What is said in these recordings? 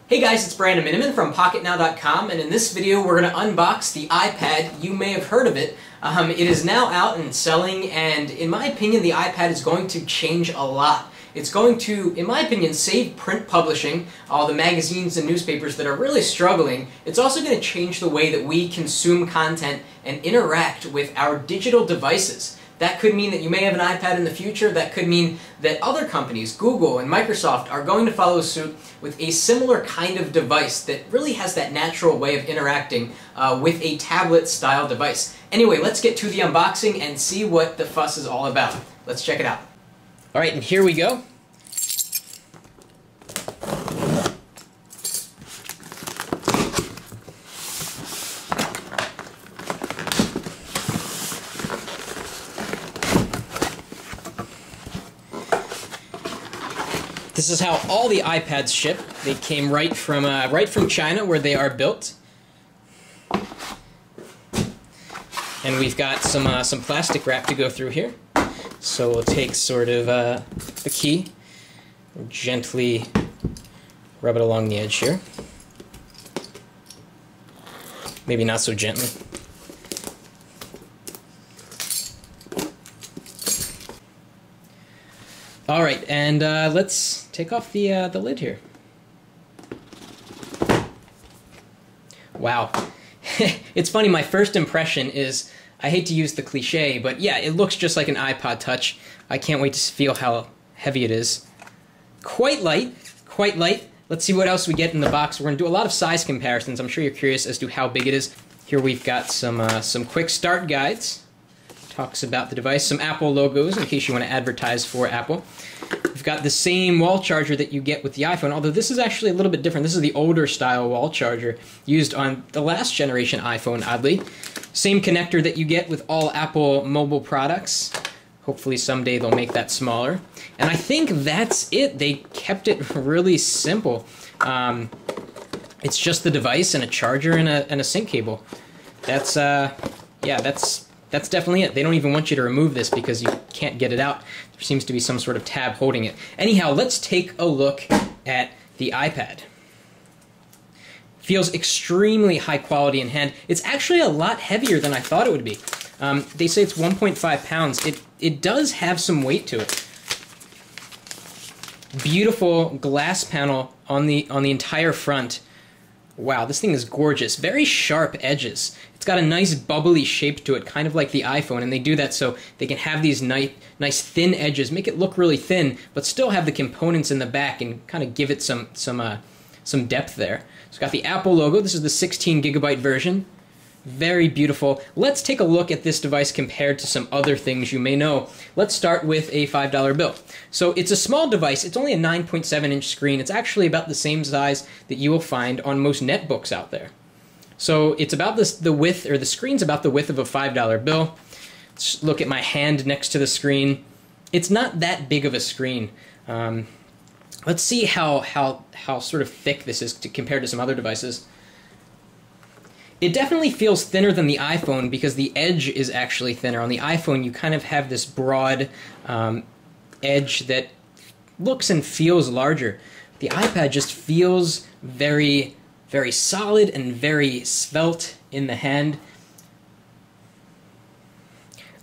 Hey guys, it's Brandon Miniman from Pocketnow.com, and in this video we're going to unbox the iPad. You may have heard of it. It is now out and selling, and in my opinion the iPad is going to change a lot. It's going to, in my opinion, save print publishing, all the magazines and newspapers that are really struggling. It's also going to change the way that we consume content and interact with our digital devices. That could mean that you may have an iPad in the future. That could mean that other companies, Google and Microsoft, are going to follow suit with a similar kind of device that really has that natural way of interacting with a tablet-style device. Anyway, let's get to the unboxing and see what the fuss is all about. Let's check it out. All right, and here we go. This is how all the iPads ship. They came right from China, where they are built. And we've got some plastic wrap to go through here. So we'll take sort of the key, gently rub it along the edge here. Maybe not so gently. All right, and let's take off the lid here. Wow. It's funny, my first impression is, I hate to use the cliche, but yeah, it looks just like an iPod Touch. I can't wait to feel how heavy it is. Quite light, quite light. Let's see what else we get in the box. We're going to do a lot of size comparisons. I'm sure you're curious as to how big it is. Here we've got some quick start guides. Talks about the device, some Apple logos in case you want to advertise for Apple. We've got the same wall charger that you get with the iPhone, although this is actually a little bit different. This is the older style wall charger used on the last generation iPhone, oddly. Same connector that you get with all Apple mobile products. Hopefully someday they'll make that smaller. And I think that's it. They kept it really simple. It's just the device and a charger and a sync cable. That's definitely it. They don't even want you to remove this because you can't get it out. There seems to be some sort of tab holding it. Anyhow, let's take a look at the iPad. Feels extremely high quality in hand. It's actually a lot heavier than I thought it would be. They say it's 1.5 pounds. It does have some weight to it. Beautiful glass panel on the entire front. Wow, this thing is gorgeous. Very sharp edges. It's got a nice bubbly shape to it, kind of like the iPhone, and they do that so they can have these nice thin edges, make it look really thin, but still have the components in the back and kind of give it some depth there. So it's got the Apple logo. This is the 16 gigabyte version. Very beautiful. Let's take a look at this device compared to some other things you may know. Let's start with a $5 bill. So it's a small device. It's only a 9.7-inch screen. It's actually about the same size that you will find on most netbooks out there. So it's about the width, or the screen's about the width of a $5 bill. Let's look at my hand next to the screen. It's not that big of a screen. Let's see how sort of thick this is compared to some other devices. It definitely feels thinner than the iPhone because the edge is actually thinner. On the iPhone, you kind of have this broad edge that looks and feels larger. The iPad just feels very, very solid and very svelte in the hand.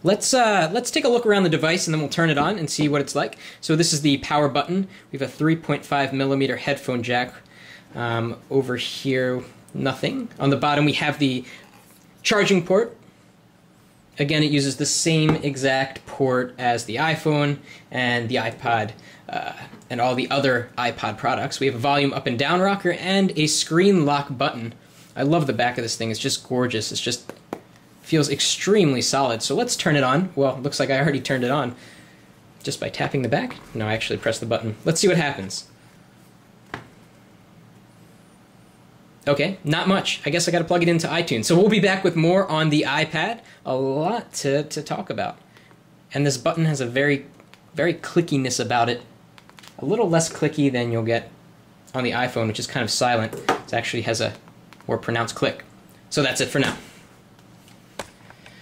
Let's take a look around the device and then we'll turn it on and see what it's like. So this is the power button. We have a 3.5mm headphone jack. Over here, nothing. On the bottom we have the charging port. Again, it uses the same exact port as the iPhone and the iPod and all the other iPod products. We have a volume up and down rocker and a screen lock button. I love the back of this thing. It's just gorgeous. It's just feels extremely solid. So let's turn it on. Well, it looks like I already turned it on just by tapping the back. No, I actually pressed the button. Let's see what happens. Okay, not much. I guess I got to plug it into iTunes. So we'll be back with more on the iPad. A lot to talk about. And this button has a very, very clickiness about it. A little less clicky than you'll get on the iPhone, which is kind of silent. It actually has a more pronounced click. So that's it for now.